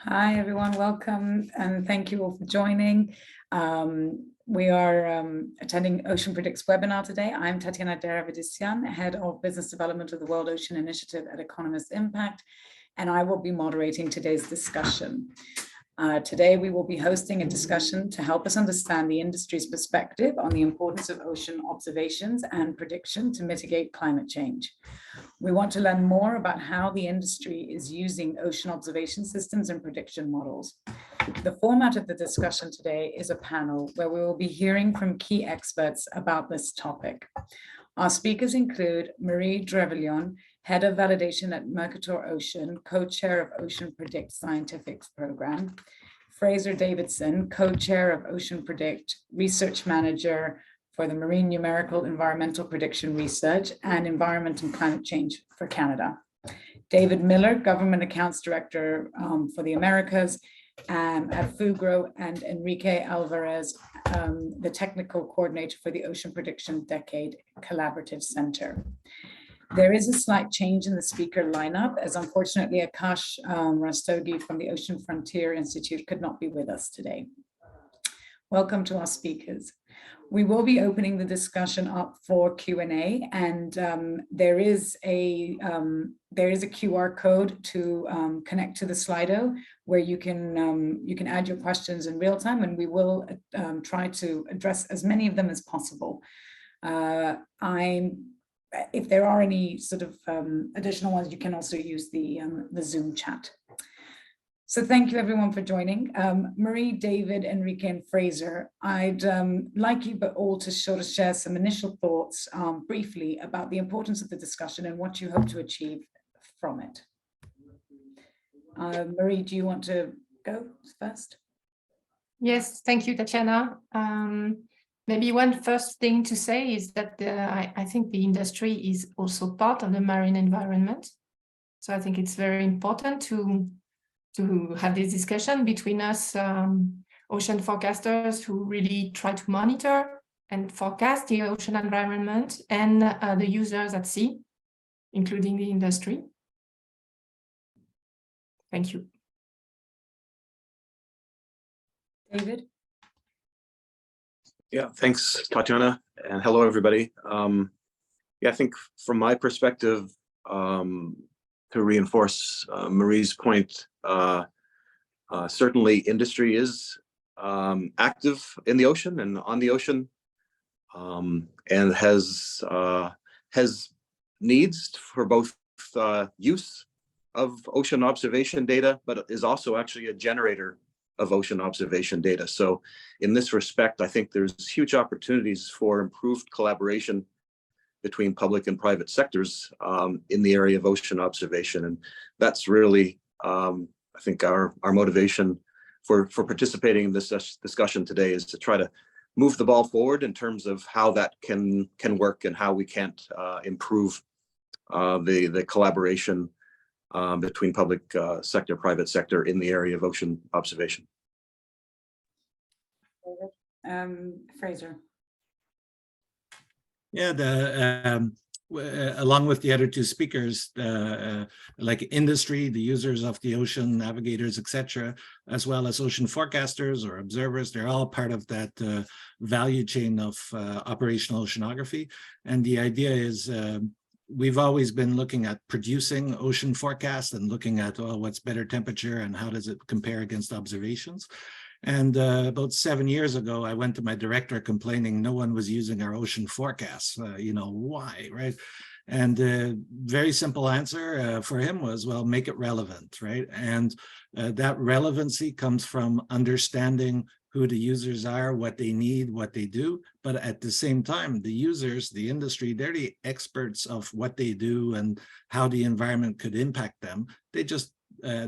Hi, everyone. Welcome, and thank you all for joining. We are attending OceanPredict's webinar today. I'm Tatiana Avedissian, Head of Business Development of the World Ocean Initiative at Economist Impact, and I will be moderating today's discussion. Today, we will be hosting a discussion to help us understand the industry's perspective on the importance of ocean observations and prediction to mitigate climate change. We want to learn more about how the industry is using ocean observation systems and prediction models. The format of the discussion today is a panel where we will be hearing from key experts about this topic. Our speakers include Marie Drevillon, Head of Validation at Mercator Ocean, Co-Chair of OceanPredict Scientific Program, Fraser Davidson, Co-Chair of OceanPredict, Research Manager for the Marine Numerical Environmental Prediction Research and Environment and Climate Change for Canada. David Millar, Government Accounts Director for the Americas at Fugro, and Enrique Alvarez, the Technical Coordinator for the Ocean Prediction Decade Collaborative Center. There is a slight change in the speaker lineup, as unfortunately Akash Rastogi from the Ocean Frontier Institute could not be with us today. Welcome to our speakers. We will be opening the discussion up for Q&A, and there is a QR code to connect to the Slido where you can add your questions in real time, and we will try to address as many of them as possible. If there are any sort of additional ones, you can also use the Zoom chat. So thank you everyone for joining. Marie, David, Enrique, and Fraser, I'd like you all to sort of share some initial thoughts briefly about the importance of the discussion and what you hope to achieve from it. Marie, do you want to go first? Yes, thank you, Tatiana. Maybe one first thing to say is that I think the industry is also part of the marine environment. So I think it's very important to have this discussion between us ocean forecasters who really try to monitor and forecast the ocean environment and the users at sea, including the industry. Thank you. David? Yeah, thanks, Tatiana, and hello, everybody. Yeah, I think from my perspective, to reinforce Marie's point, certainly industry is active in the ocean and on the ocean, and has needs for both use of ocean observation data, but is also actually a generator of ocean observation data. So in this respect, I think there's huge opportunities for improved collaboration between public and private sectors in the area of ocean observation. And that's really, I think, our motivation for participating in this discussion today, is to try to move the ball forward in terms of how that can work and how we can improve the collaboration between public sector, private sector in the area of ocean observation. Fraser. Yeah, along with the other two speakers, like industry, the users of the ocean, navigators, etc., as well as ocean forecasters or observers, they're all part of that value chain of operational oceanography. And the idea is we've always been looking at producing ocean forecasts and looking at, well, what's better temperature and how does it compare against observations. And about 7 years ago, I went to my director complaining no one was using our ocean forecasts. Why, right? And very simple answer for him was, well, make it relevant, right? And that relevancy comes from understanding who the users are, what they need, what they do. But at the same time, the users, the industry, they're the experts of what they do and how the environment could impact them. They just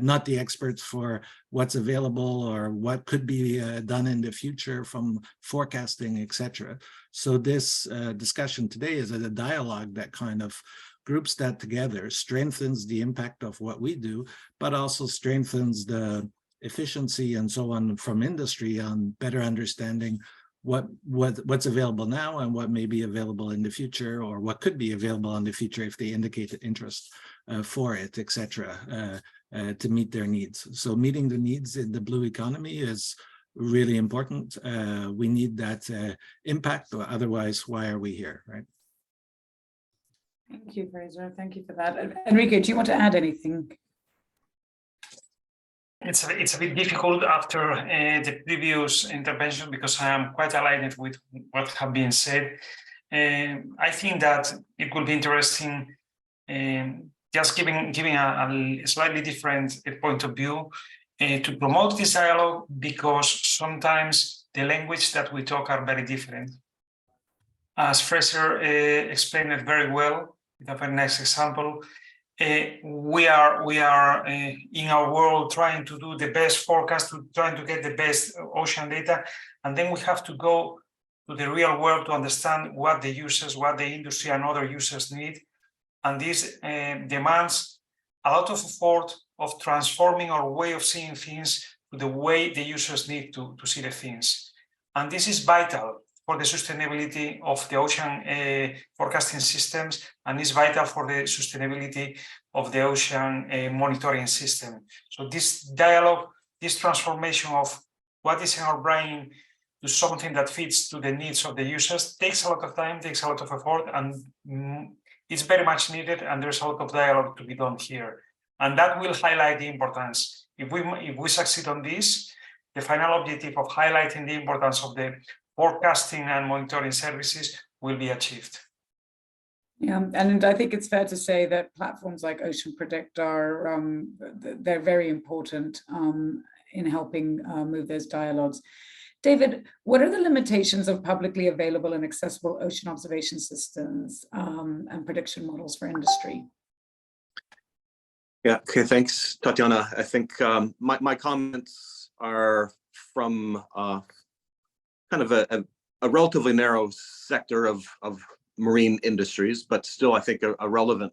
not the experts for what's available or what could be done in the future from forecasting, etc. So this discussion today is a dialogue that kind of groups that together, strengthens the impact of what we do, but also strengthens the efficiency and so on from industry on better understanding what's available now and what may be available in the future, or what could be available in the future if they indicate interest. for it, etc., to meet their needs. So meeting the needs in the blue economy is really important. We need that impact, or otherwise, why are we here, right? Thank you, Fraser. Thank you for that. Enrique, do you want to add anything? It's a bit difficult after the previous intervention because I am quite aligned with what have been said. I think that it would be interesting just giving a slightly different point of view to promote this dialogue, because sometimes the language that we talk are very different. As Fraser explained it very well with a very nice example, we are in our world trying to do the best forecast, trying to get the best ocean data, and then we have to go to the real world to understand what the users, what the industry and other users need. And this demands a lot of effort of transforming our way of seeing things to the way the users need to see the things. And this is vital for the sustainability of the ocean forecasting systems, and is vital for the sustainability of the ocean monitoring system. So this dialogue, this transformation of what is in our brain to something that fits to the needs of the users takes a lot of time, takes a lot of effort, and it's very much needed, and there's a lot of dialogue to be done here. And that will highlight the importance. If we succeed on this, the final objective of highlighting the importance of the forecasting and monitoring services will be achieved. Yeah, and I think it's fair to say that platforms like OceanPredict are they're very important in helping move those dialogues. David, what are the limitations of publicly available and accessible ocean observation systems and prediction models for industry? Yeah, okay, thanks, Tatiana. I think my comments are from kind of a relatively narrow sector of marine industries, but still I think a relevant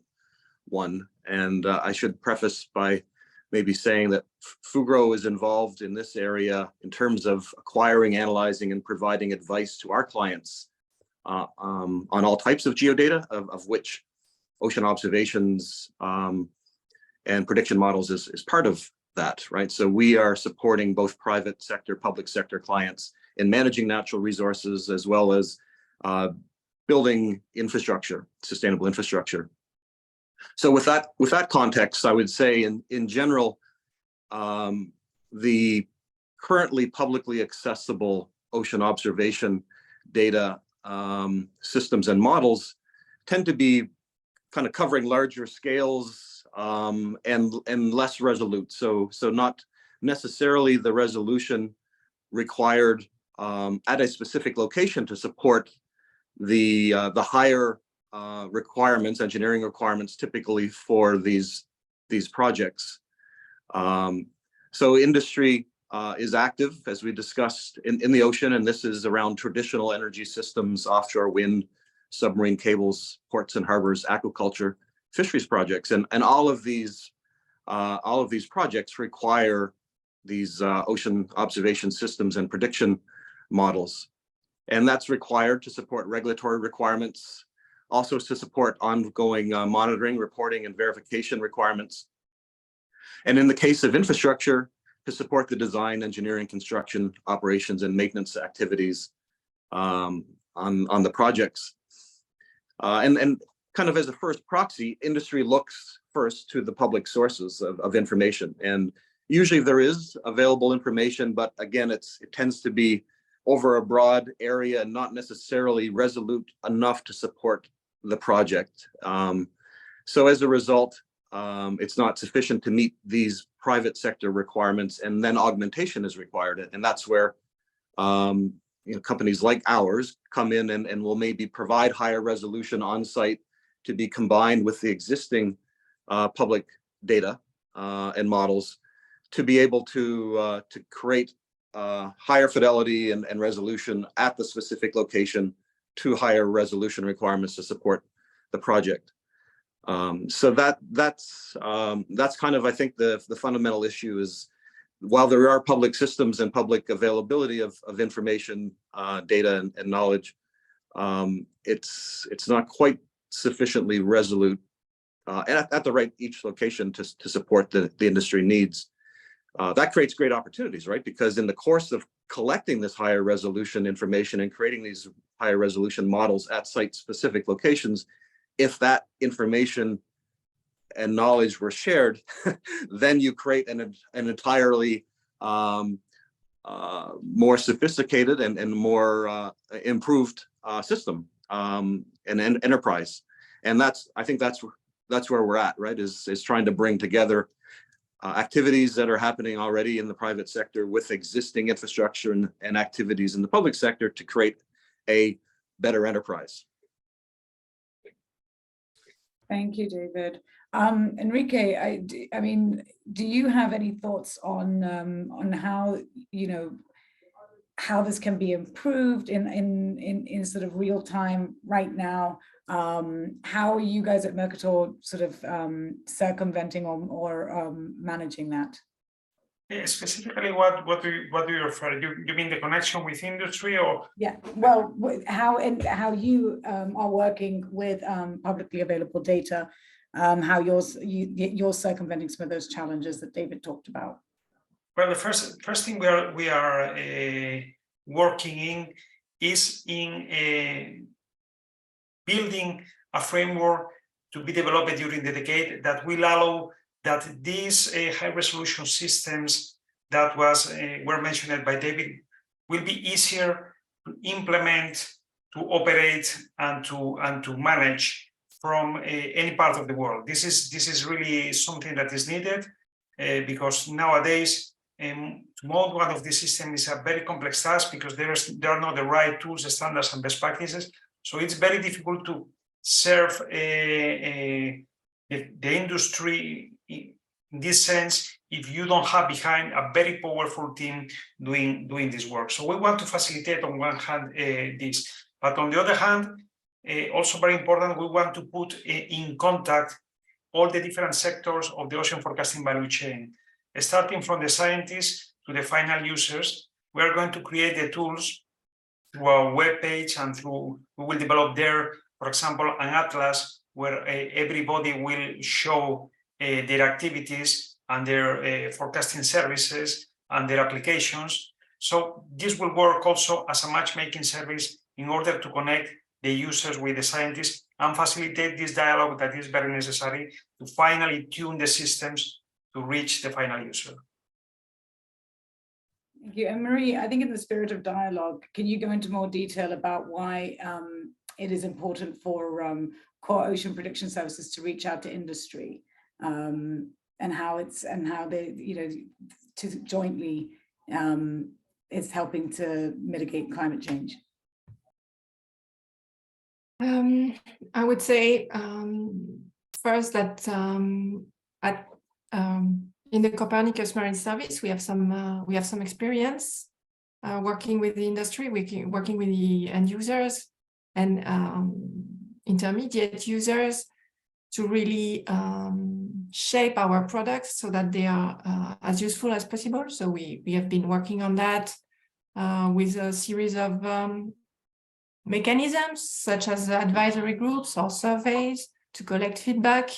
one. And I should preface by maybe saying that Fugro is involved in this area in terms of acquiring, analyzing, and providing advice to our clients on all types of geodata, of which ocean observations and prediction models is part of that, right? So we are supporting both private sector, public sector clients in managing natural resources, as well as building infrastructure, sustainable infrastructure. So with that context, I would say in general, the currently publicly accessible ocean observation data systems and models tend to be kind of covering larger scales and less resolute. So not necessarily the resolution required at a specific location to support the higher requirements, engineering requirements, typically for these projects. So industry is active, as we discussed, in the ocean, and this is around traditional energy systems, offshore wind, submarine cables, ports and harbors, aquaculture, fisheries projects, and all of these projects require these ocean observation systems and prediction models. And that's required to support regulatory requirements, also to support ongoing monitoring, reporting, and verification requirements. And in the case of infrastructure, to support the design, engineering, construction, operations, and maintenance activities on the projects. And kind of as a first proxy, industry looks first to the public sources of information. And usually there is available information, but again, it tends to be over a broad area and not necessarily resolute enough to support the project. So as a result, it's not sufficient to meet these private sector requirements, and then augmentation is required. And that's where companies like ours come in and will maybe provide higher resolution on site to be combined with the existing public data and models to be able to create higher fidelity and resolution at the specific location to higher resolution requirements to support the project. So that's kind of, I think, the fundamental issue is, while there are public systems and public availability of information, data and knowledge, it's not quite sufficiently resolute and at the right each location to support the industry needs. That creates great opportunities, right? Because in the course of collecting this higher resolution information and creating these higher resolution models at site-specific locations, if that information and knowledge were shared, then you create an entirely more sophisticated and more improved system and enterprise. And I think that's where we're at, right? Is trying to bring together activities that are happening already in the private sector with existing infrastructure and activities in the public sector to create a better enterprise. Thank you, David. Enrique, I mean, do you have any thoughts on how, you know, how this can be improved in sort of real time right now? How are you guys at Mercator sort of circumventing or managing that? Specifically, what do you refer? You mean the connection with industry, or? Yeah, well, how you are working with publicly available data, how you're circumventing some of those challenges that David talked about. Well, the first thing we are working in is in building a framework to be developed during the decade that will allow that these high resolution systems that were mentioned by David will be easier to implement, to operate, and to manage from any part of the world. This is really something that is needed because nowadays to mode one of these systems is a very complex task because there are not the right tools, standards, and best practices. So it's very difficult to serve the industry in this sense if you don't have behind a very powerful team doing this work. So we want to facilitate on one hand this, but on the other hand, also very important, we want to put in contact all the different sectors of the ocean forecasting value chain. Starting from the scientists to the final users, we are going to create the tools through our webpage and we will develop there, for example, an atlas where everybody will show their activities and their forecasting services and their applications. So this will work also as a matchmaking service in order to connect the users with the scientists and facilitate this dialogue that is very necessary to finally tune the systems to reach the final user. Thank you. And Marie, I think in the spirit of dialogue, can you go into more detail about why it is important for core ocean prediction services to reach out to industry and how they, you know, to jointly is helping to mitigate climate change? I would say first that in the Copernicus Marine Service, we have some experience working with the industry, working with the end users and intermediate users to really shape our products so that they are as useful as possible. So we have been working on that with a series of mechanisms such as advisory groups or surveys to collect feedback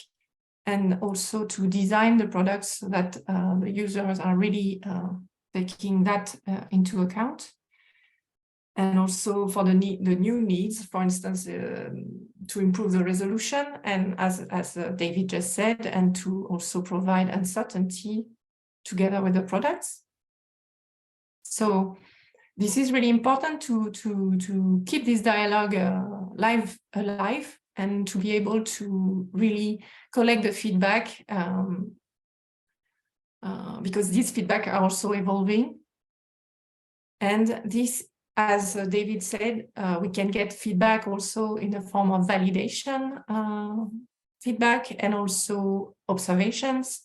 and also to design the products so that the users are really taking that into account. And also for the new needs, for instance, to improve the resolution, and as David just said, and to also provide uncertainty together with the products. So this is really important to keep this dialogue alive and to be able to really collect the feedback because these feedback are also evolving. And this, as David said, we can get feedback also in the form of validation feedback and also observations.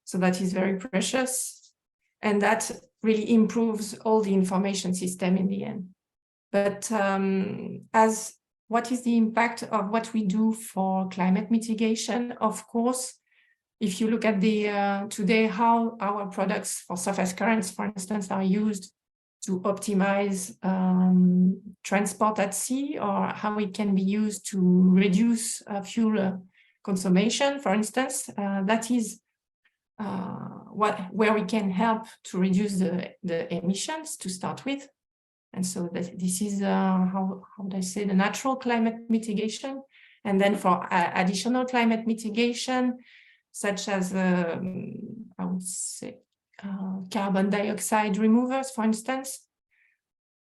So that is very precious. And that really improves all the information system in the end. But what is the impact of what we do for climate mitigation? Of course, if you look at the today, how our products for surface currents, for instance, are used to optimize transport at sea, or how it can be used to reduce fuel consumption, for instance, that is where we can help to reduce the emissions to start with. And so this is how would I say, the natural climate mitigation. And then for additional climate mitigation, such as I would say carbon dioxide removers, for instance.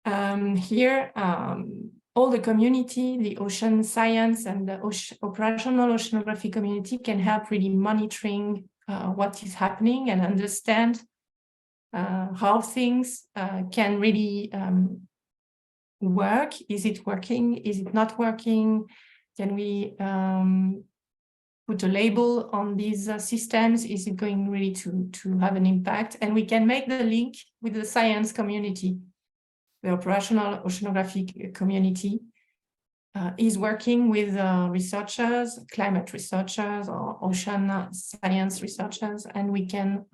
Here, all the community, the ocean science and the operational oceanography community can help really monitoring what is happening and understand how things can really work. Is it working? Is it not working? Can we put a label on these systems? Is it going really to have an impact? And we can make the link with the science community. The operational oceanographic community is working with researchers, climate researchers, or ocean science researchers, and we can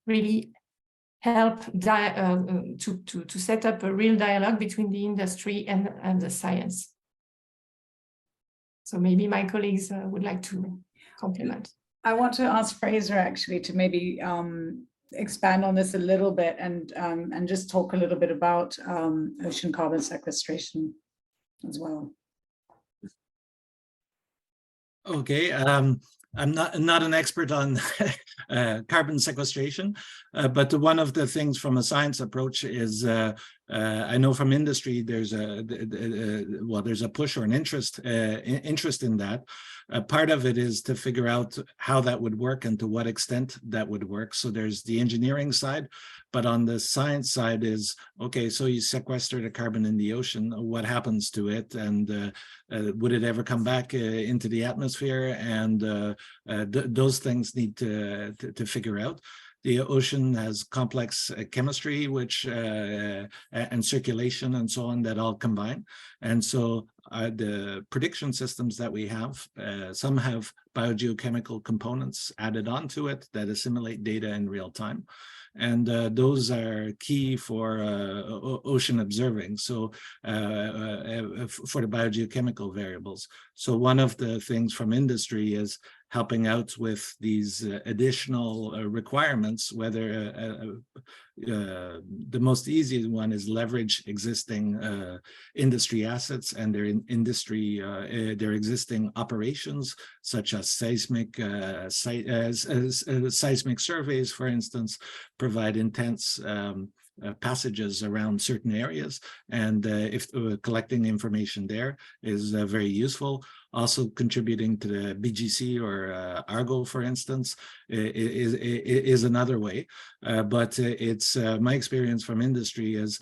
really help to set up a real dialogue between the industry and the science. So maybe my colleagues would like to complement. I want to ask Fraser actually to maybe expand on this a little bit and just talk a little bit about ocean carbon sequestration as well. Okay, I'm not an expert on carbon sequestration, but one of the things from a science approach is I know from industry there's a push or an interest in that. Part of it is to figure out how that would work and to what extent that would work. So there's the engineering side, but on the science side is, okay, so you sequester the carbon in the ocean, what happens to it? And would it ever come back into the atmosphere? And those things need to figure out. The ocean has complex chemistry, which and circulation and so on that all combine. And so the prediction systems that we have, some have biogeochemical components added onto it that assimilate data in real time. And those are key for ocean observing, so for the biogeochemical variables. So one of the things from industry is helping out with these additional requirements, whether the most easy one is leverage existing industry assets and their their existing operations, such as seismic surveys, for instance, provide intense passages around certain areas, and if collecting information there is very useful. Also contributing to the BGC or Argo, for instance, is another way. But it's my experience from industry is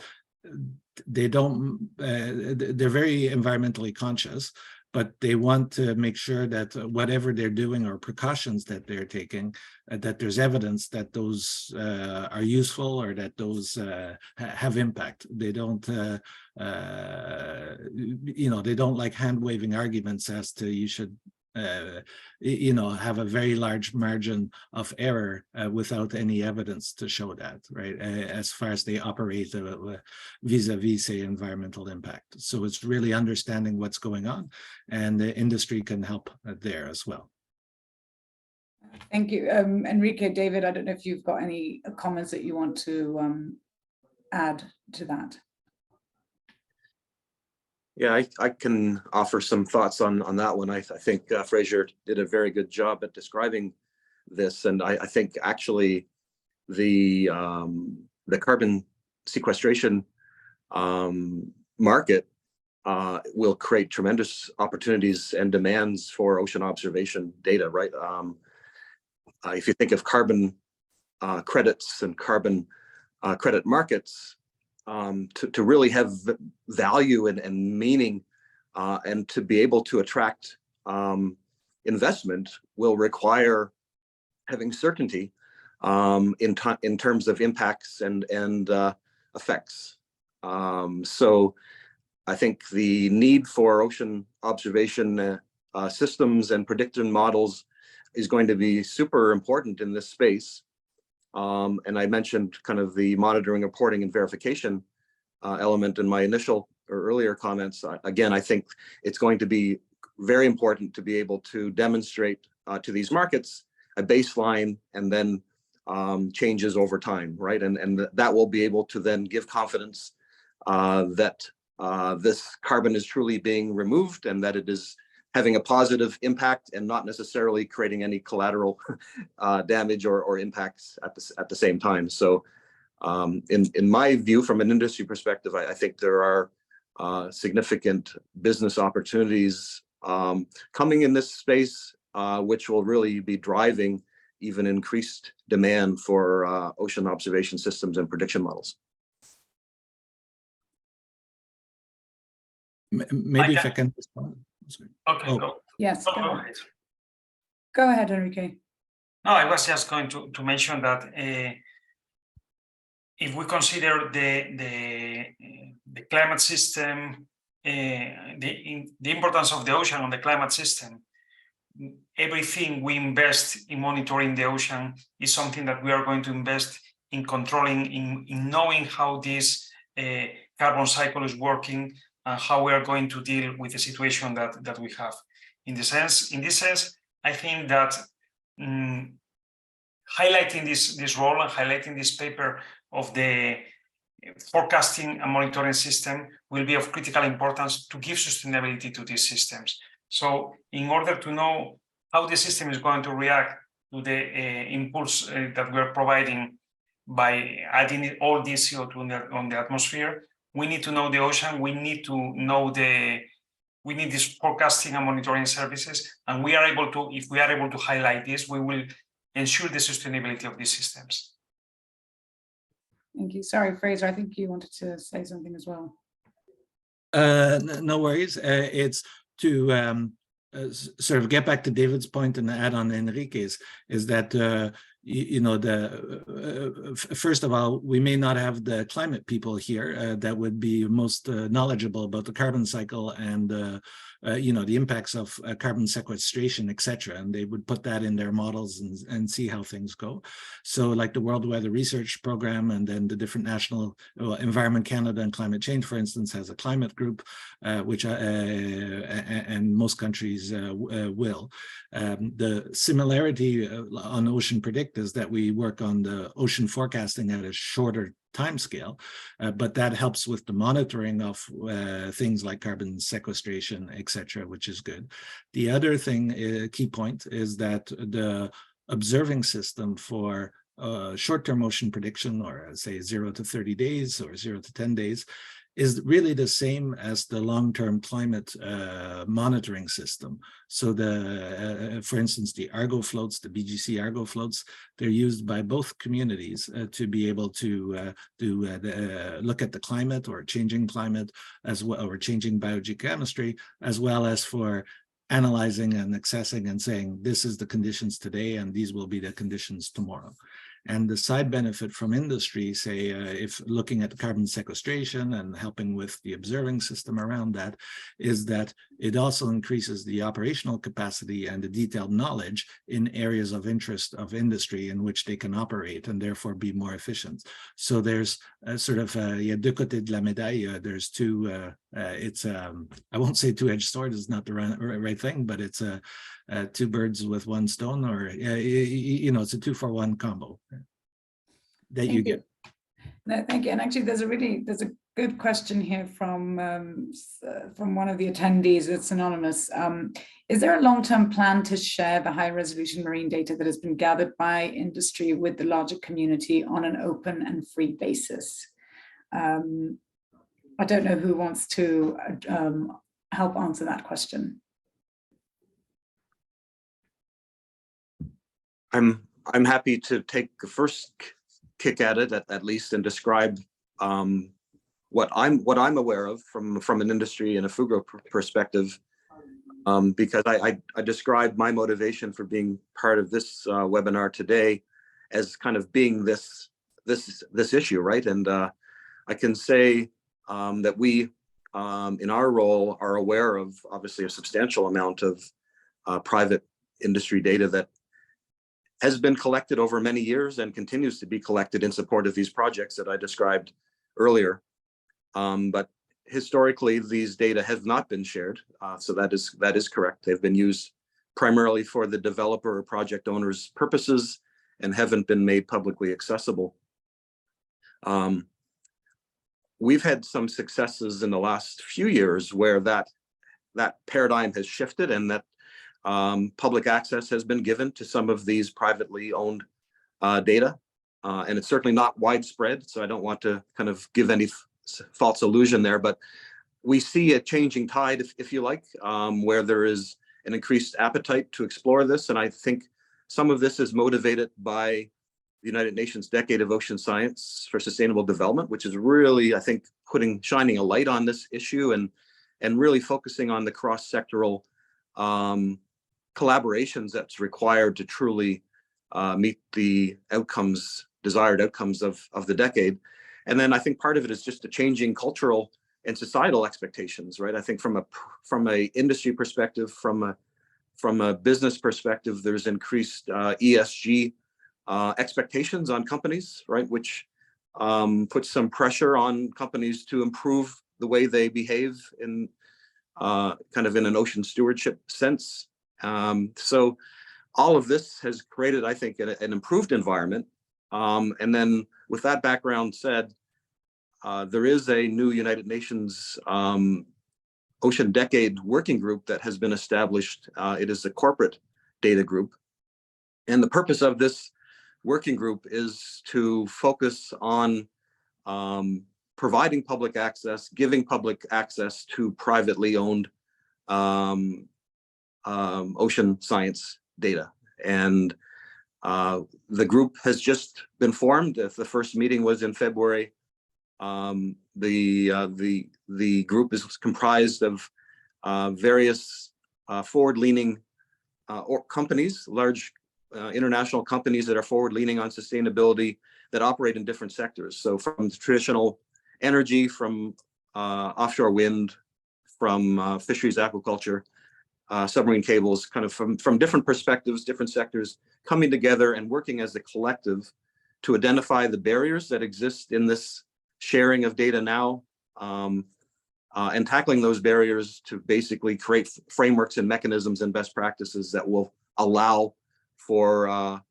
they don't, they're very environmentally conscious, but they want to make sure that whatever they're doing or precautions that they're taking, that there's evidence that those are useful or that those have impact. They don't, they don't like hand-waving arguments as to you should, have a very large margin of error without any evidence to show that, right? As far as they operate vis-a-vis, say, environmental impact. So it's really understanding what's going on, and the industry can help there as well. Thank you. Enrique, David, I don't know if you've got any comments that you want to add to that. Yeah, I can offer some thoughts on that one. I think Fraser did a very good job at describing this, and I think actually the carbon sequestration market will create tremendous opportunities and demands for ocean observation data, right? If you think of carbon credits and carbon credit markets, to really have value and meaning and to be able to attract investment will require having certainty in terms of impacts and effects. So I think the need for ocean observation systems and prediction models is going to be super important in this space. And I mentioned kind of the monitoring, reporting, and verification element in my initial or earlier comments. Again, I think it's going to be very important to be able to demonstrate to these markets a baseline and then changes over time, right? And that will be able to then give confidence that this carbon is truly being removed and that it is having a positive impact and not necessarily creating any collateral damage or impacts at the same time. So in my view, from an industry perspective, I think there are significant business opportunities coming in this space, which will really be driving even increased demand for ocean observation systems and prediction models. Maybe if I can respond. Okay, Oh. go. Yes, Go go ahead. ahead. Go ahead, Enrique. No, I was just going to mention that if we consider the climate system, the importance of the ocean on the climate system, everything we invest in monitoring the ocean is something that we are going to invest in controlling, in knowing how this carbon cycle is working and how we are going to deal with the situation that we have. In this sense, I think that highlighting this role and highlighting this paper of the forecasting and monitoring system will be of critical importance to give sustainability to these systems. So in order to know how the system is going to react to the impulse that we're providing by adding all this CO2 on the atmosphere, we need to know the ocean, we need to know we need these forecasting and monitoring services, and we are able to, if we are able to highlight this, we will ensure the sustainability of these systems. Thank you. Sorry, Fraser, I think you wanted to say something as well. No worries. It's to sort of get back to David's point and add on Enrique's, is that first of all, we may not have the climate people here that would be most knowledgeable about the carbon cycle and the impacts of carbon sequestration, etc. And they would put that in their models and see how things go. So like the World Weather Research Program and then the different national, Environment Canada and Climate Change, for instance, has a climate group, which and most countries will. The similarity on OceanPredict is that we work on the ocean forecasting at a shorter time scale, but that helps with the monitoring of things like carbon sequestration, etc., which is good. The other thing, key point, is that the observing system for short-term ocean prediction, or say 0 to 30 days or 0 to 10 days, is really the same as the long-term climate monitoring system. So for instance, the Argo floats, the BGC Argo floats, they're used by both communities to be able to look at the climate or changing climate as well, or changing biogeochemistry, as well as for analyzing and assessing and saying, this is the conditions today and these will be the conditions tomorrow. And the side benefit from industry, say, if looking at carbon sequestration and helping with the observing system around that, is that it also increases the operational capacity and the detailed knowledge in areas of interest of industry in which they can operate and therefore be more efficient. So there's a sort of deux côtés de la médaille. There's two, I won't say two-edged sword is not the right thing, but it's two birds with one stone, or it's a 2-for-1 combo that you get. No, thank you. And actually, there's a good question here from one of the attendees. It's anonymous. Is there a long-term plan to share the high-resolution marine data that has been gathered by industry with the larger community on an open and free basis? I don't know who wants to help answer that question. I'm happy to take the first kick at it, at least, and describe what I'm aware of from an industry and a Fugro perspective, because I described my motivation for being part of this webinar today as kind of being this issue, right? And I can say that we, in our role, are aware of obviously a substantial amount of private industry data that has been collected over many years and continues to be collected in support of these projects that I described earlier. But historically, these data have not been shared. So that is correct. They've been used primarily for the developer or project owner's purposes and haven't been made publicly accessible. We've had some successes in the last few years where that paradigm has shifted and that public access has been given to some of these privately owned data. And it's certainly not widespread, so I don't want to kind of give any false illusion there, but we see a changing tide, if you like, where there is an increased appetite to explore this. And I think some of this is motivated by the United Nations Decade of Ocean Science for Sustainable Development, which is really, I think, shining a light on this issue and really focusing on the cross-sectoral collaborations that's required to truly meet the desired outcomes of the decade. And then I think part of it is just a changing cultural and societal expectations, right? I think from a industry perspective, from a business perspective, there's increased ESG expectations on companies, right? Which puts some pressure on companies to improve the way they behave in kind of in an ocean stewardship sense. So all of this has created, I think, an improved environment. And then with that background said, there is a new United Nations Ocean Decade Working Group that has been established. It is a corporate data group. And the purpose of this working group is to focus on providing public access, giving public access to privately owned ocean science data. And the group has just been formed. The first meeting was in February. The group is comprised of various forward-leaning companies, large international companies that are forward-leaning on sustainability that operate in different sectors. So from traditional energy, from offshore wind, from fisheries, aquaculture, submarine cables, kind of from different perspectives, different sectors, coming together and working as a collective to identify the barriers that exist in this sharing of data now, and tackling those barriers to basically create frameworks and mechanisms and best practices that will allow for a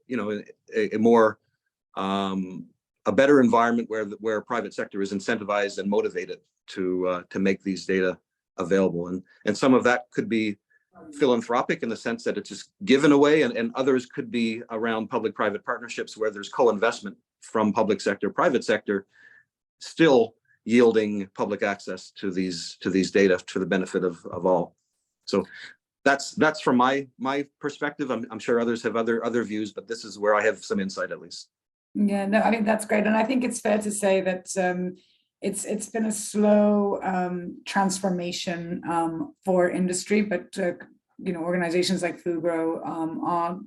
better environment where private sector is incentivized and motivated to make these data available. And some of that could be philanthropic in the sense that it's just given away, and others could be around public-private partnerships where there's co-investment from public sector, private sector, still yielding public access to these data to the benefit of all. So that's from my perspective. I'm sure others have other views, but this is where I have some insight at least. Yeah, no, I mean, that's great. And I think it's fair to say that it's been a slow transformation for industry, but organizations like Fugro are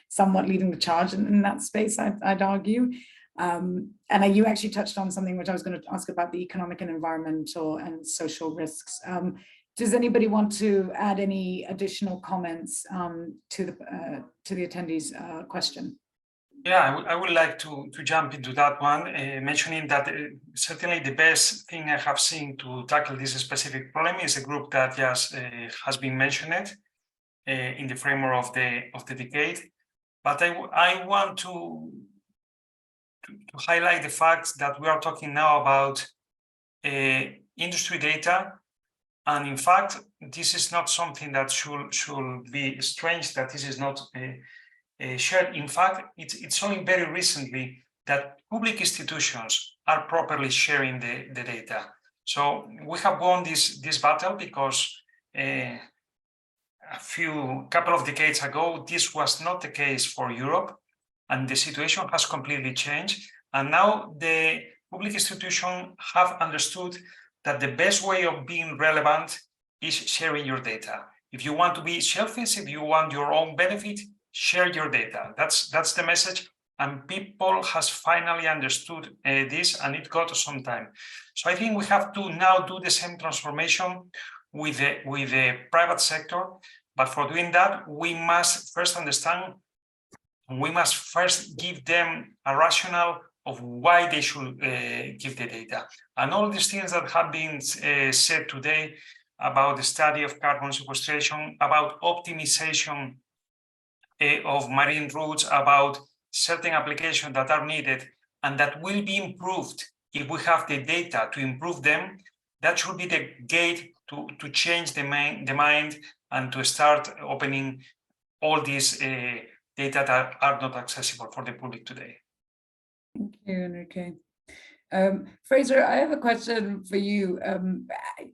somewhat leading the charge in that space, I'd argue. And you actually touched on something which I was going to ask about, the economic and environmental and social risks. Does anybody want to add any additional comments to the attendees' question? Yeah, I would like to jump into that one, mentioning that certainly the best thing I have seen to tackle this specific problem is a group that just has been mentioned in the framework of the decade. But I want to highlight the fact that we are talking now about industry data, and in fact, this is not something that should be strange that this is not shared. In fact, it's only very recently that public institutions are properly sharing the data. So we have won this battle because a couple of decades ago, this was not the case for Europe, and the situation has completely changed. And now the public institutions have understood that the best way of being relevant is sharing your data. If you want to be selfish, if you want your own benefit, share your data. That's the message, and people has finally understood this, and it got some time. So I think we have to now do the same transformation with the private sector. But for doing that, we must first understand, we must first give them a rational of why they should give the data. And all these things that have been said today about the study of carbon sequestration, about optimization of marine routes, about certain applications that are needed and that will be improved if we have the data to improve them, that should be the gate to change the mind and to start opening all these data that are not accessible for the public today. Thank you, Enrique. Fraser, I have a question for you.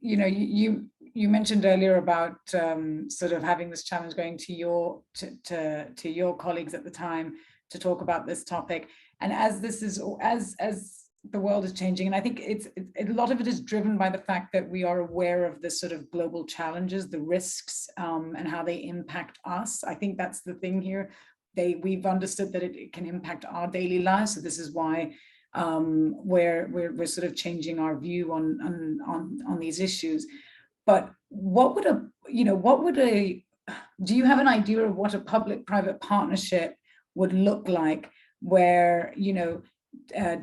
You know, you mentioned earlier about sort of having this challenge going to your colleagues at the time to talk about this topic, and as this is as the world is changing, and I think a lot of it is driven by the fact that we are aware of the sort of global challenges, the risks, and how they impact us. I think that's the thing here. We've understood that it can impact our daily lives, so this is why we're sort of changing our view on these issues. But what would do you have an idea of what a public-private partnership would look like, where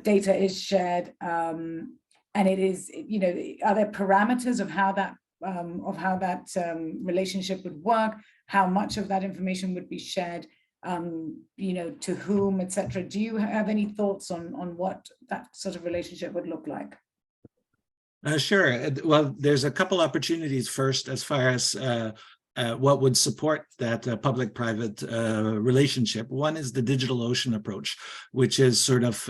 data is shared, and it is, are there parameters of how that relationship would work, how much of that information would be shared, to whom, etc. Do you have any thoughts on what that sort of relationship would look like? Sure. Well, there's a couple opportunities first as far as what would support that public-private relationship. One is the DigitalOcean approach, which is sort of,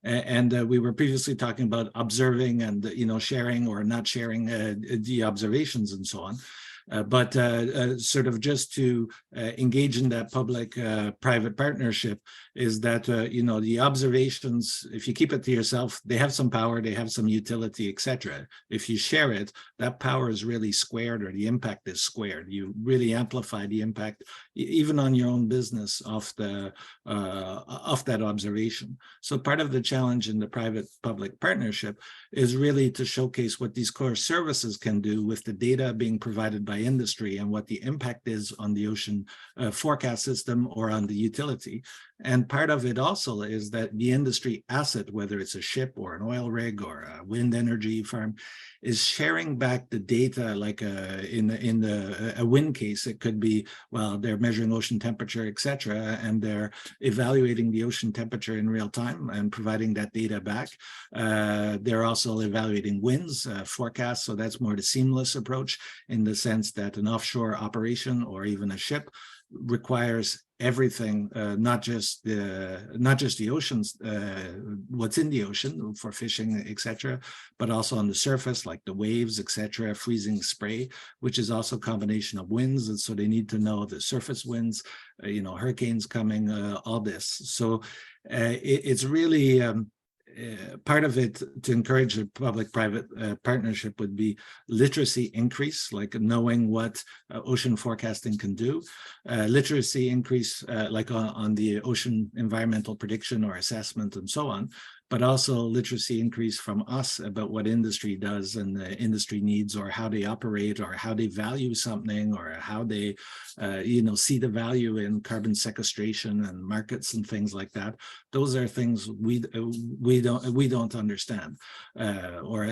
we were previously talking about observing and sharing or not sharing the observations and so on. But sort of just to engage in that public-private partnership is that, the observations, if you keep it to yourself, they have some power, they have some utility, etc. If you share it, that power is really squared, or the impact is squared. You really amplify the impact, even on your own business, of that observation. So part of the challenge in the private-public partnership is really to showcase what these core services can do with the data being provided by industry and what the impact is on the ocean forecast system or on the utility. And part of it also is that the industry asset, whether it's a ship or an oil rig or a wind energy farm, is sharing back the data. Like in a wind case, it could be, well, they're measuring ocean temperature, etc., and they're evaluating the ocean temperature in real time and providing that data back. They're also evaluating winds forecasts, so that's more the seamless approach, in the sense that an offshore operation or even a ship requires everything, not just the oceans, what's in the ocean for fishing, etc., but also on the surface, like the waves, etc., freezing spray, which is also a combination of winds, and so they need to know the surface winds, hurricanes coming, all this. So it's really part of it to encourage a public-private partnership would be literacy increase, like knowing what ocean forecasting can do, literacy increase like on the ocean environmental prediction or assessment and so on, but also literacy increase from us about what industry does and the industry needs, or how they operate, or how they value something, or how they see the value in carbon sequestration and markets and things like that. Those are things we don't understand or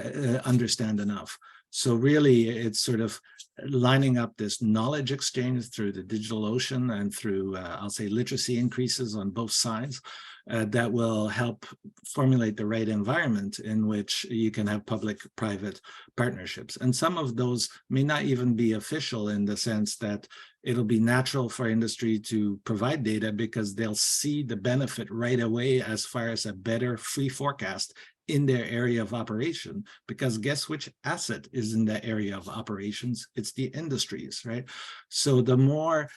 understand enough. So really, it's sort of lining up this knowledge exchange through the DigitalOcean and through, I'll say, literacy increases on both sides that will help formulate the right environment in which you can have public-private partnerships. And some of those may not even be official, in the sense that it'll be natural for industry to provide data because they'll see the benefit right away as far as a better free forecast in their area of operation, because guess which asset is in that area of operations? It's the industries, right? So the more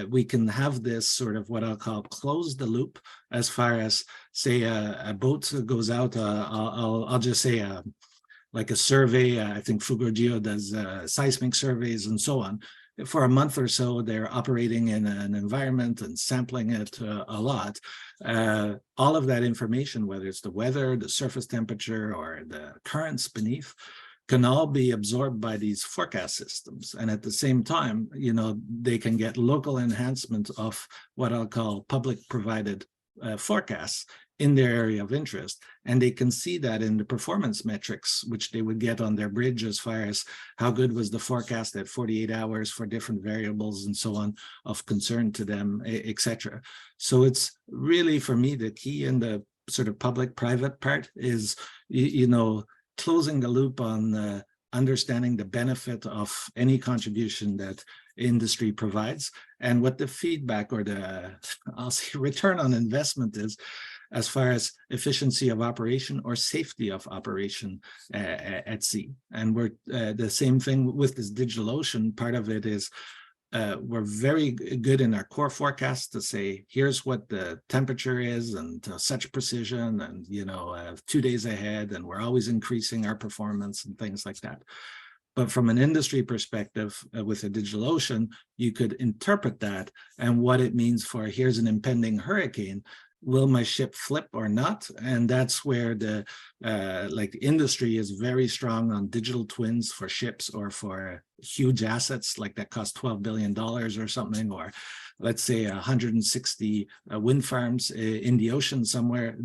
we can have this sort of what I'll call close the loop, as far as, say, a boat goes out, I'll just say like a survey. I think Fugro does seismic surveys and so on. For a month or so, they're operating in an environment and sampling it a lot. All of that information, whether it's the weather, the surface temperature, or the currents beneath, can all be absorbed by these forecast systems. And at the same time, they can get local enhancement of what I'll call public-provided forecasts in their area of interest. And they can see that in the performance metrics, which they would get on their bridge as far as how good was the forecast at 48 hours for different variables and so on of concern to them, etc. So it's really, for me, the key in the sort of public-private part is, closing the loop on understanding the benefit of any contribution that industry provides and what the feedback or the, I'll say, return on investment is as far as efficiency of operation or safety of operation at sea. And we're the same thing with this DigitalOcean. Part of it is we're very good in our core forecasts to say, here's what the temperature is and such precision and, 2 days ahead, and we're always increasing our performance and things like that. But from an industry perspective, with a DigitalOcean, you could interpret that and what it means for, here's an impending hurricane. Will my ship flip or not? And that's where the industry is very strong on digital twins for ships or for huge assets like that cost $12 billion or something, or let's say 160 wind farms in the ocean somewhere.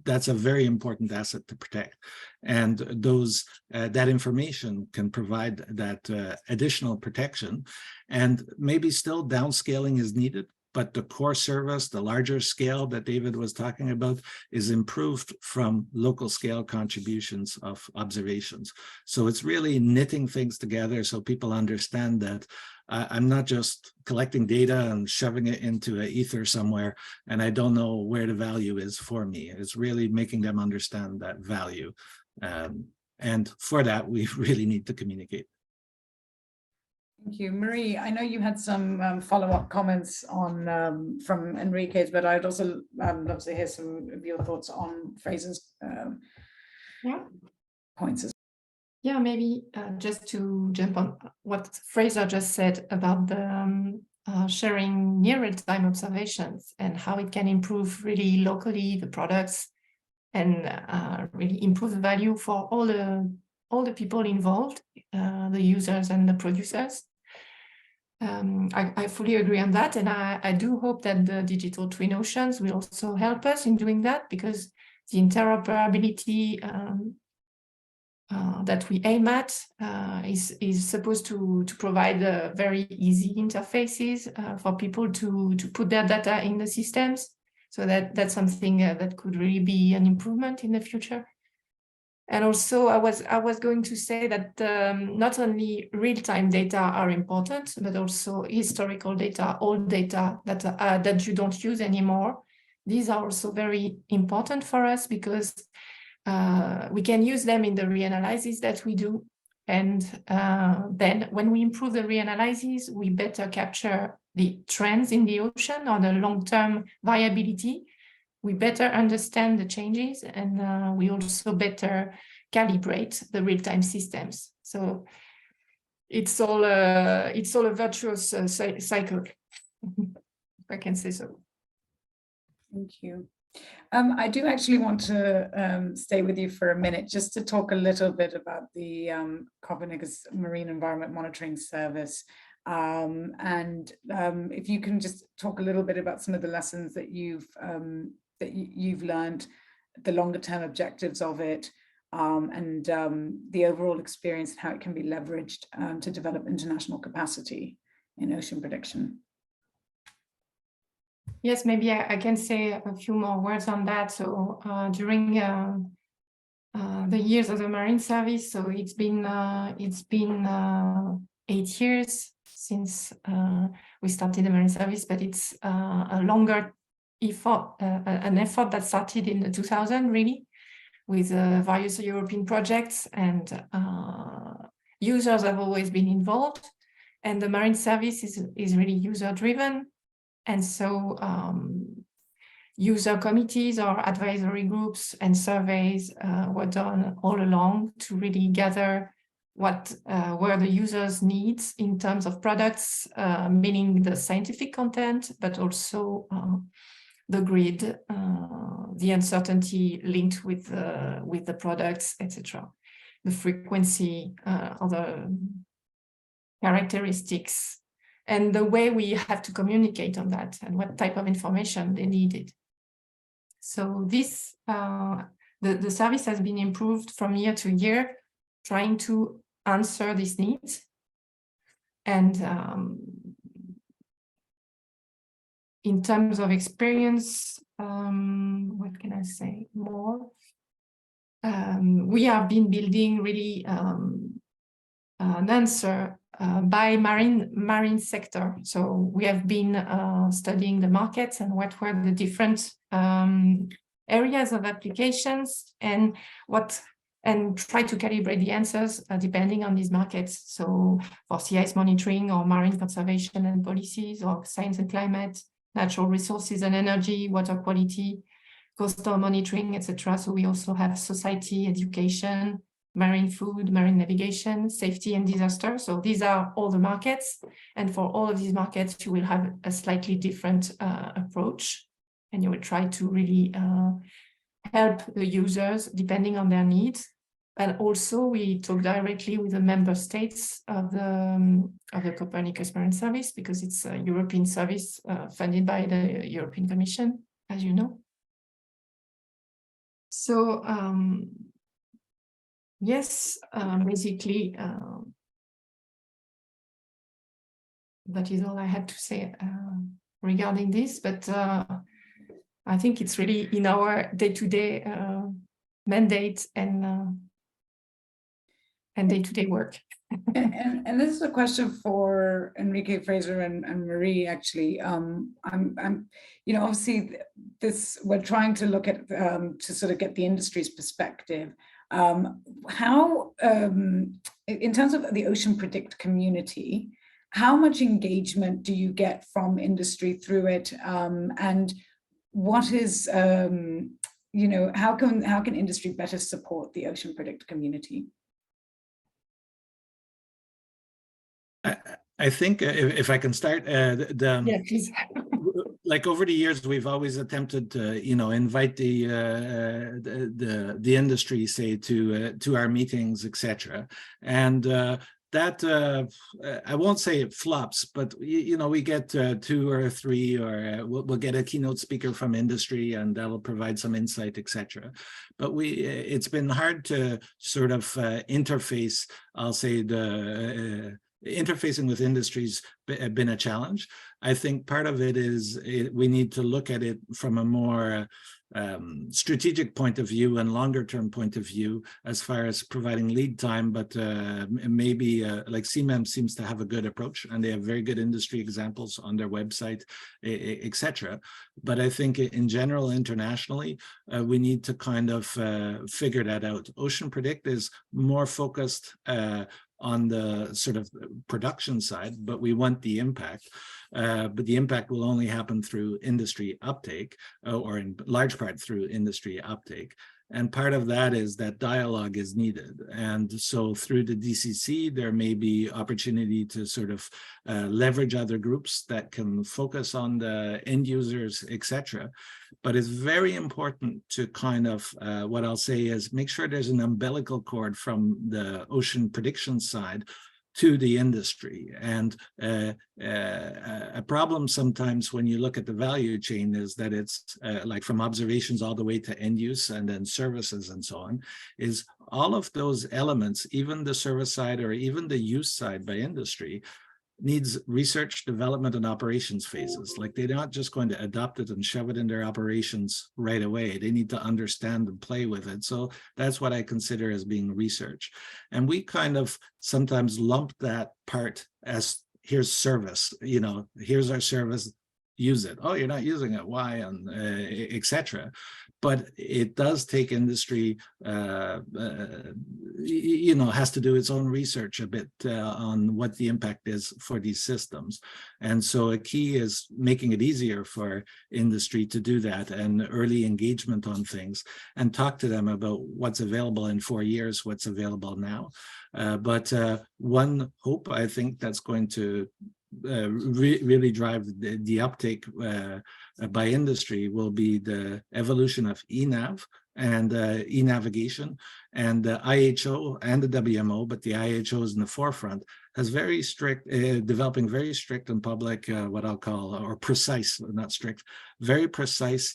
That's a very important asset to protect. And those that information can provide that additional protection. And maybe still downscaling is needed, but the core service, the larger scale that David was talking about, is improved from local scale contributions of observations. So it's really knitting things together so people understand that I'm not just collecting data and shoving it into an ether somewhere, and I don't know where the value is for me. It's really making them understand that value. And for that, we really need to communicate. Thank you. Marie, I know you had some follow-up comments on from Enrique's, but I'd also love to hear some of your thoughts on Fraser's points as well. Yeah, maybe just to jump on what Fraser just said about the sharing near real-time observations and how it can improve really locally the products and really improve the value for all the people involved, the users and the producers. I fully agree on that, and I do hope that the digital twin oceans will also help us in doing that, because the interoperability that we aim at is supposed to provide very easy interfaces for people to put their data in the systems. So that's something that could really be an improvement in the future. And also, I was going to say that not only real-time data are important, but also historical data, old data that you don't use anymore. These are also very important for us because we can use them in the reanalysis that we do. And then when we improve the reanalysis, we better capture the trends in the ocean or the long-term viability. We better understand the changes, and we also better calibrate the real-time systems. So it's all a virtuous cycle, if I can say so. Thank you. I do actually want to stay with you for a minute just to talk a little bit about the Copernicus Marine Environment Monitoring Service. And if you can just talk a little bit about some of the lessons that you've learned, the longer term objectives of it, and the overall experience and how it can be leveraged to develop international capacity in ocean prediction. Yes, maybe I can say a few more words on that. So during the years of the Marine Service, so it's been 8 years since we started the Marine Service, but it's a longer effort, an effort that started in the 2000 really, with various European projects, and users have always been involved, and the Marine Service is really user driven. And so user committees or advisory groups and surveys were done all along to really gather what were the users' needs in terms of products, meaning the scientific content, but also the grid, the uncertainty linked with the products, etc., the frequency, other characteristics, and the way we have to communicate on that and what type of information they needed. So this, the service has been improved from year to year, trying to answer these needs. And in terms of experience, what can I say more? We have been building really an answer by marine sector. So we have been studying the markets and what were the different areas of applications and try to calibrate the answers depending on these markets. So for sea ice monitoring or marine conservation and policies, or science and climate, natural resources and energy, water quality, coastal monitoring, etc. So we also have society, education, marine food, marine navigation, safety and disaster. So these are all the markets. And for all of these markets, you will have a slightly different approach. And you will try to really help the users depending on their needs. And also we talk directly with the member states of the Copernicus Marine Service, because it's a European service funded by the European Commission, as you know. So yes, basically, that is all I had to say regarding this, but I think it's really in our day-to-day mandate and day-to-day work. And this is a question for Enrique, Fraser, and Marie. Actually, obviously, we're trying to look at to sort of get the industry's perspective. How, in terms of the OceanPredict community, how much engagement do you get from industry through it, and what is, how can industry better support the OceanPredict community? I think if I can start, Yeah, please. like over the years, we've always attempted to, invite the industry, say, to our meetings, etc. And that I won't say it flops, but we get 2 or 3, or we'll get a keynote speaker from industry, and that'll provide some insight, etc. But it's been hard to sort of interface. I'll say interfacing with industries been a challenge. I think part of it is we need to look at it from a more strategic point of view and longer term point of view as far as providing lead time, but maybe like CMEM seems to have a good approach, and they have very good industry examples on their website, etc. But I think in general, internationally, we need to kind of figure that out. OceanPredict is more focused on the sort of production side, but we want the impact. But the impact will only happen through industry uptake, or in large part through industry uptake. And part of that is that dialogue is needed. And so through the DCC, there may be opportunity to sort of leverage other groups that can focus on the end users, etc. But it's very important to kind of, what I'll say is make sure there's an umbilical cord from the ocean prediction side to the industry. And a problem sometimes when you look at the value chain is that it's like from observations all the way to end use and then services and so on, is all of those elements, even the service side or even the use side by industry, needs research, development, and operations phases. Like they're not just going to adopt it and shove it in their operations right away. They need to understand and play with it. So that's what I consider as being research. And we kind of sometimes lump that part as here's service, here's our service, use it. Oh, you're not using it, why? And etc. But it does take industry, has to do its own research a bit on what the impact is for these systems. And so a key is making it easier for industry to do that, and early engagement on things, and talk to them about what's available in 4 years, what's available now. But one hope, I think, that's going to really drive the uptake by industry will be the evolution of ENAV and e-navigation. And the IHO and the WMO, but the IHO is in the forefront, has very strict, developing very strict and public, what I'll call, or precise, not strict, very precise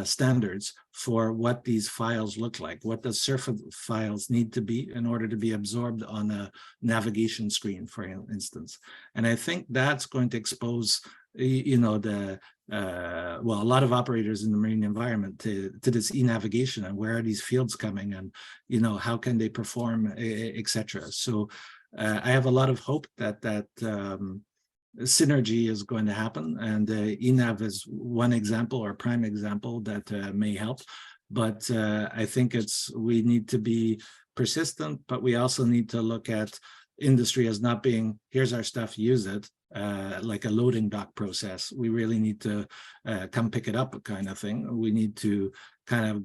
standards for what these files look like, what the surface files need to be in order to be absorbed on a navigation screen, for instance. And I think that's going to expose, you know, well, a lot of operators in the marine environment to this e-navigation, and where are these fields coming, and, you know, how can they perform, etc. So I have a lot of hope that synergy is going to happen, and eNav is one example or prime example that may help. But I think we need to be persistent, but we also need to look at industry as not being, here's our stuff, use it, like a loading dock process. We really need to come pick it up kind of thing. We need to kind of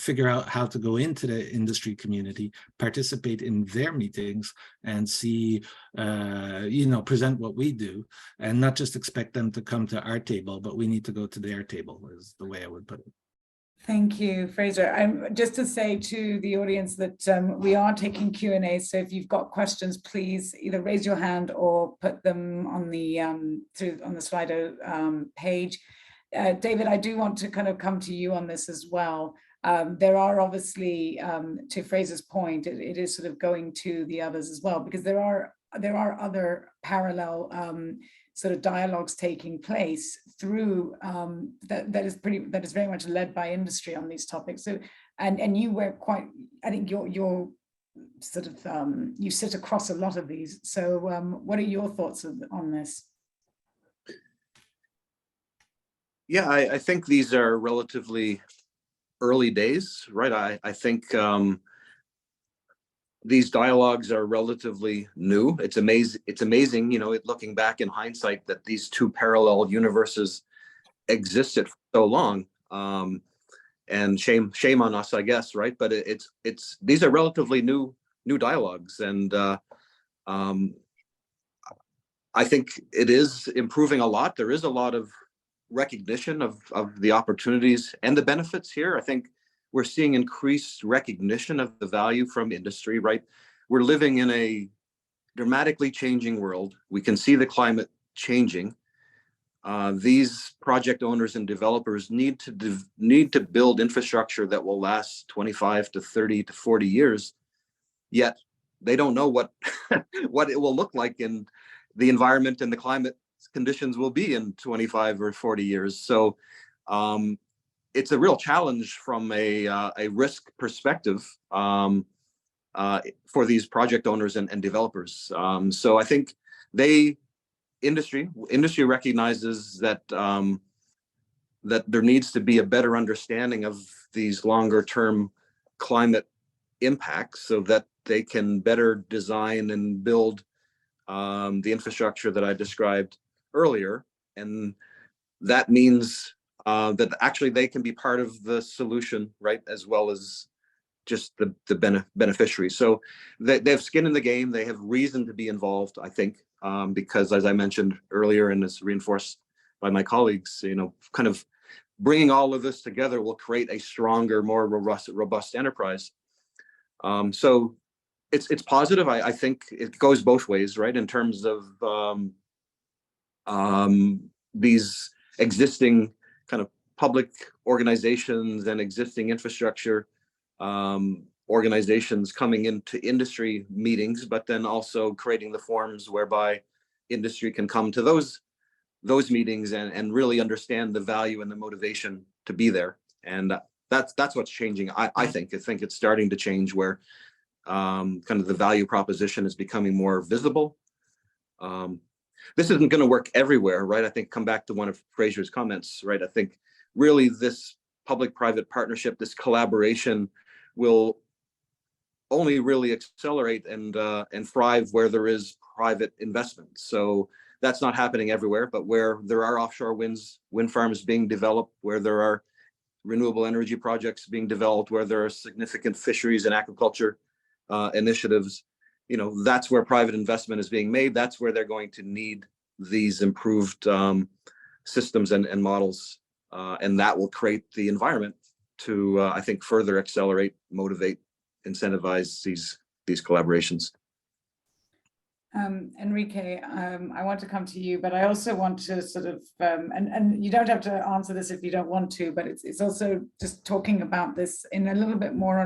figure out how to go into the industry community, participate in their meetings, and see, you know, present what we do, and not just expect them to come to our table, but we need to go to their table, is the way I would put it. Thank you, Fraser. Just to say to the audience that we are taking Q&A, so if you've got questions, please either raise your hand or put them on the on the Slido page. David, I do want to kind of come to you on this as well. There are obviously, to Fraser's point, it is sort of going to the others as well, because there are other parallel sort of dialogues taking place through that is very much led by industry on these topics. So and you were quite, I think you're sort of you sit across a lot of these. So what are your thoughts on this? Yeah, I think these are relatively early days, right? I think these dialogues are relatively new. It's amazing, you know, looking back in hindsight, that these two parallel universes existed for so long. And shame on us, I guess, right? But these are relatively new dialogues, and I think it is improving a lot. There is a lot of recognition of the opportunities and the benefits here. I think we're seeing increased recognition of the value from industry, right? We're living in a dramatically changing world. We can see the climate changing. These project owners and developers need to build infrastructure that will last 25 to 30 to 40 years, yet they don't know what what it will look like in the environment and the climate conditions will be in 25 or 40 years. So it's a real challenge from a risk perspective for these project owners and developers. So I think industry recognizes that that there needs to be a better understanding of these longer term climate impacts, so that they can better design and build the infrastructure that I described earlier. And that means that actually they can be part of the solution, right, as well as just the beneficiary. So they have skin in the game. They have reason to be involved, I think, because, as I mentioned earlier, and it's reinforced by my colleagues, you know, kind of bringing all of this together will create a stronger, more robust enterprise. So it's positive. I think it goes both ways, right, in terms of these existing kind of public organizations and existing infrastructure organizations coming into industry meetings, but then also creating the forums whereby industry can come to those meetings and really understand the value and the motivation to be there. And that's what's changing. I think it's starting to change, where kind of the value proposition is becoming more visible. This isn't going to work everywhere, right? I think, come back to one of Fraser's comments, right? I think really this public-private partnership, this collaboration, will only really accelerate and thrive where there is private investment. So that's not happening everywhere, but where there are offshore wind farms being developed, where there are renewable energy projects being developed, where there are significant fisheries and aquaculture initiatives, you know, that's where private investment is being made. That's where they're going to need these improved systems and models, and that will create the environment to I think further accelerate, motivate, incentivize these collaborations. Enrique, I want to come to you, but I also want to sort of, and you don't have to answer this if you don't want to, but it's also just talking about this in a little bit more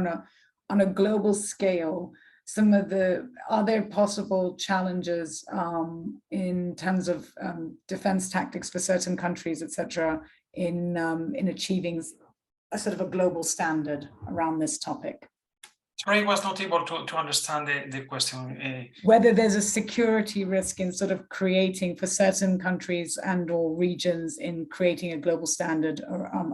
on a global scale. Are there possible challenges in terms of defense tactics for certain countries, etc., in achieving a sort of a global standard around this topic? Sorry, I was not able to understand the question. Whether there's a security risk in sort of creating for certain countries and or regions in creating a global standard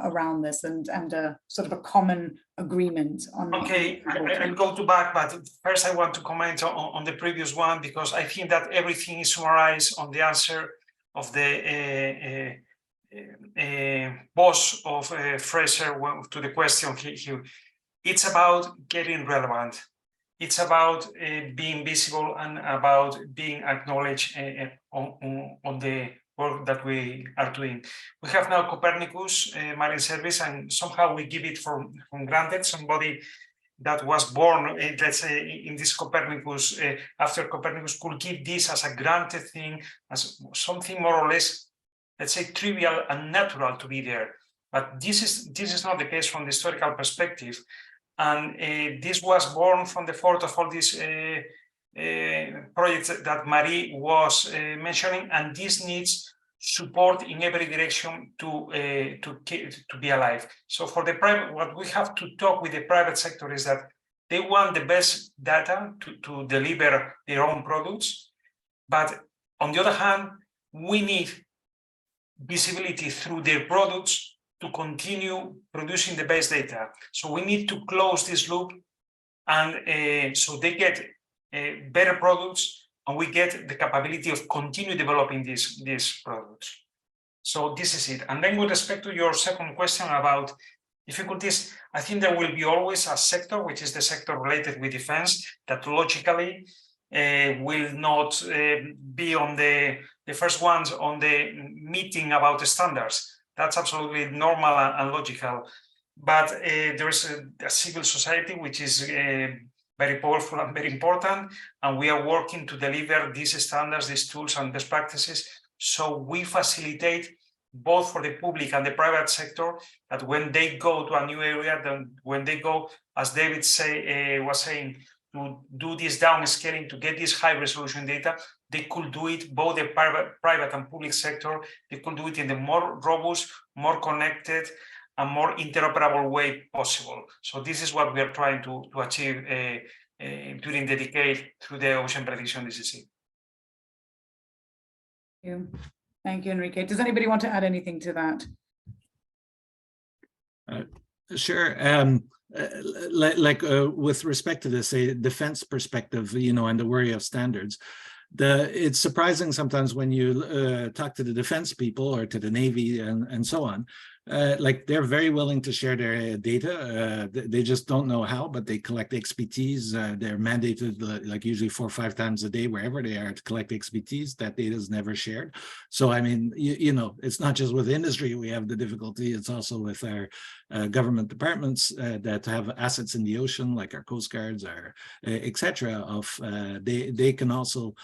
around this and a sort of a common agreement on. Okay, I'll go back, but first I want to comment on the previous one, because I think that everything is summarized on the answer of the boss of Fraser to the question. It's about getting relevant. It's about being visible and about being acknowledged on the work that we are doing. We have now Copernicus Marine Service, and somehow we give it for granted. Somebody that was born, let's say, in this Copernicus, after Copernicus, could give this as a granted thing, as something more or less, let's say, trivial and natural to be there. But this is not the case from the historical perspective. And this was born from the thought of all these projects that Marie was mentioning, and this needs support in every direction to be alive. So for the private, what we have to talk with the private sector is that they want the best data to deliver their own products. But on the other hand, we need visibility through their products to continue producing the best data. So we need to close this loop, and so they get better products, and we get the capability of continue developing these products. So this is it. And then with respect to your second question about difficulties, I think there will be always a sector, which is the sector related with defense, that logically will not be on the first ones on the meeting about the standards. That's absolutely normal and logical. But there is a civil society which is very powerful and very important, and we are working to deliver these standards, these tools and best practices. So we facilitate both for the public and the private sector that when they go to a new area, then when they go, as David was saying, to do this downscaling, to get this high resolution data, they could do it, both the private and public sector, they could do it in the more robust, more connected, and more interoperable way possible. So this is what we are trying to achieve during the decade through the OceanPrediction DCC. Thank you, Enrique. Does anybody want to add anything to that? Sure. With respect to this, a defense perspective, and the worry of standards, it's surprising sometimes when you talk to the defense people or to the Navy and so on, they're very willing to share their data. They just don't know how, but they collect XPTs. They're mandated usually 4 or 5 times a day, wherever they are, to collect XPTs. That data is never shared. So, I mean, it's not just with industry we have the difficulty, it's also with our government departments that have assets in the ocean, like our Coast Guards, our etc. They can also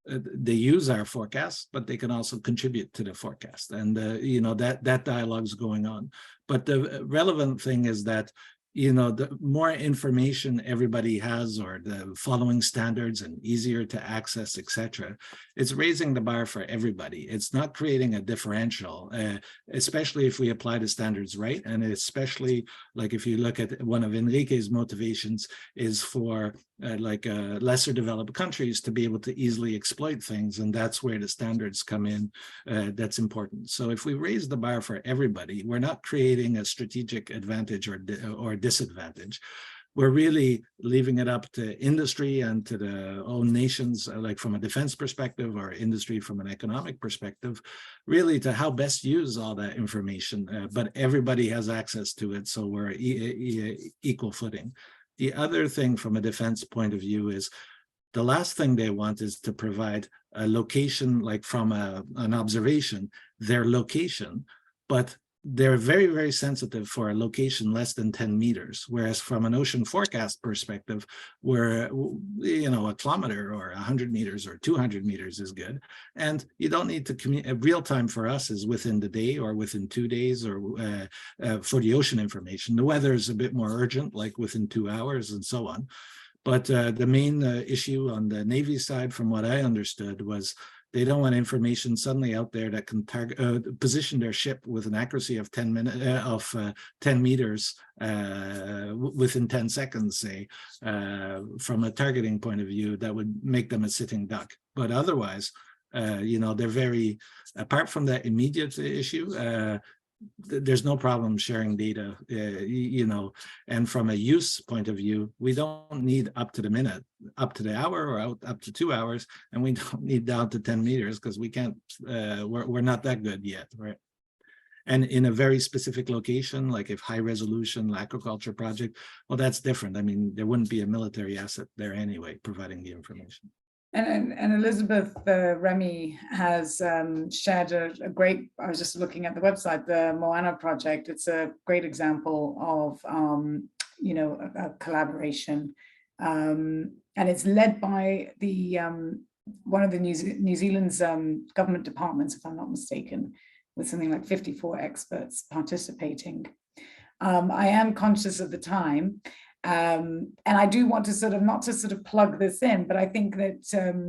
they use our forecast, but they can also contribute to the forecast, and that dialogue is going on. But the relevant thing is that the more information everybody has, or the following standards and easier to access, etc., it's raising the bar for everybody. It's not creating a differential, especially if we apply the standards right. And especially if you look at one of Enrique's motivations is for lesser developed countries to be able to easily exploit things. And that's where the standards come in. That's important. So if we raise the bar for everybody, we're not creating a strategic advantage or disadvantage. We're really leaving it up to industry and to the own nations, from a defense perspective, or industry from an economic perspective, really to how best use all that information. But everybody has access to it, so we're equal footing. The other thing from a defense point of view is the last thing they want is to provide a location, from an observation, their location, but they're very, very sensitive for a location less than 10 meters, whereas from an ocean forecast perspective, where, you know, a kilometer or 100 meters or 200 meters is good. And you don't need to communicate. Real time for us is within the day or within 2 days, or for the ocean information. The weather is a bit more urgent, like within 2 hours and so on. But the main issue on the Navy side, from what I understood, was they don't want information suddenly out there that can target, position their ship with an accuracy of 10 meters within 10 seconds, say, from a targeting point of view, that would make them a sitting duck. But otherwise, you know, they're very, apart from that immediate issue, there's no problem sharing data, you know, and from a use point of view, we don't need up to the minute, up to the hour, or up to 2 hours, and we don't need down to 10 meters because we can't, we're not that good yet, right? And in a very specific location, like if high resolution aquaculture project, well, that's different. I mean, there wouldn't be a military asset there anyway, providing the information. And Elizabeth Remy has shared a great, I was just looking at the website, the Moana project. It's a great example of, you know, a collaboration. And it's led by the one of the New Zealand's government departments, if I'm not mistaken, with something like 54 experts participating. I am conscious of the time. And I do want to sort of, not to sort of plug this in, but I think that,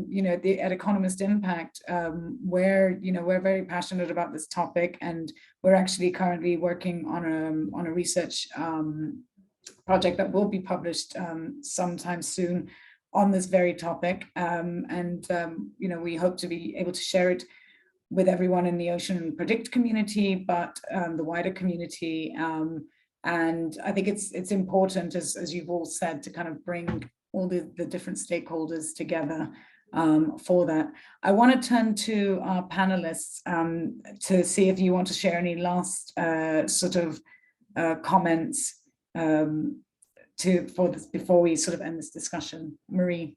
you know, at Economist Impact, you know, we're very passionate about this topic, and we're actually currently working on a research project that will be published sometime soon on this very topic. You know, we hope to be able to share it with everyone in the OceanPredict community, but the wider community. And I think it's important, as you've all said, to kind of bring all the different stakeholders together for that. I want to turn to our panelists to see if you want to share any last sort of comments for this before we sort of end this discussion. Marie,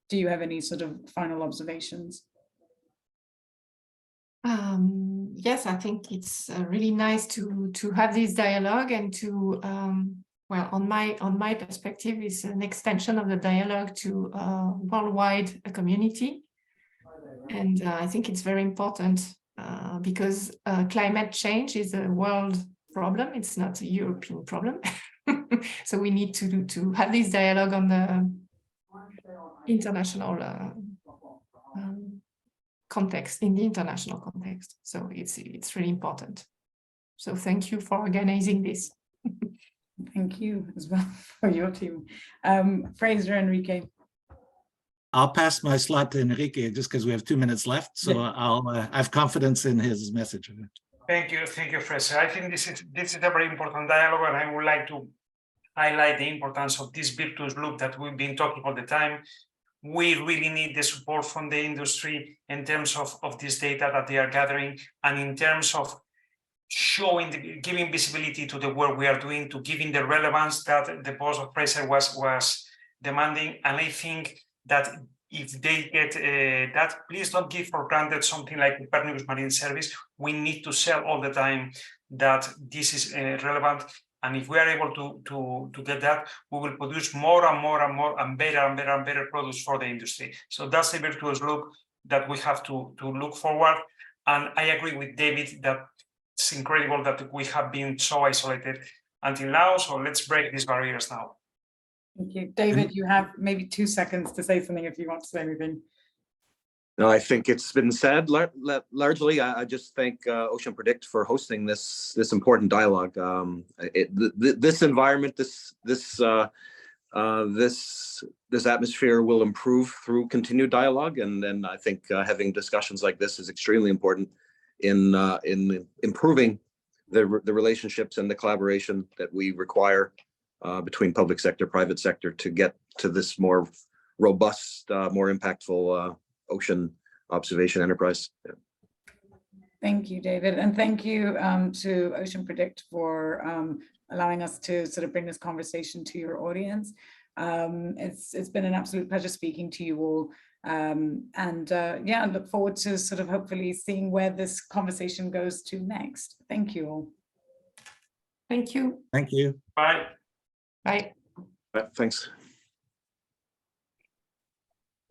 do you have any sort of final observations? Yes, I think it's really nice to have this dialogue, and to well, on my perspective, is an extension of the dialogue to worldwide community, and I think it's very important because climate change is a world problem. It's not a European problem, so we need to have this dialogue on the international context, in the international context. So it's really important. So thank you for organizing this. Thank you as well for your team. Fraser, Enrique. I'll pass my slot to Enrique just because we have 2 minutes left. So yeah. I have confidence in his message. Thank you, Fraser. I think this is a very important dialogue, and I would like to highlight the importance of this virtuous loop that we've been talking all the time. We really need the support from the industry in terms of this data that they are gathering, and in terms of showing, giving visibility to the work we are doing, to giving the relevance that the boss of Fraser was demanding. And I think that if they get that, please don't give for granted something like Copernicus Marine Service. We need to sell all the time that this is relevant. And if we are able to get that, we will produce more and more and more and better products for the industry. So that's a virtuous loop that we have to look forward. And I agree with David that it's incredible that we have been so isolated until now. So let's break these barriers now. Thank you. David, you have maybe 2 seconds to say something if you want to say anything. No, I think it's been said largely. I just thank OceanPredict for hosting this important dialogue. This environment, this atmosphere will improve through continued dialogue, and I think having discussions like this is extremely important in improving the relationships and the collaboration that we require between public sector, private sector, to get to this more robust, more impactful ocean observation enterprise. Yeah. Thank you, David, and thank you to OceanPredict for allowing us to sort of bring this conversation to your audience. It's been an absolute pleasure speaking to you all. Yeah, I look forward to sort of hopefully seeing where this conversation goes to next. Thank you all. Thank you. Thank you. Bye. Bye. Thanks.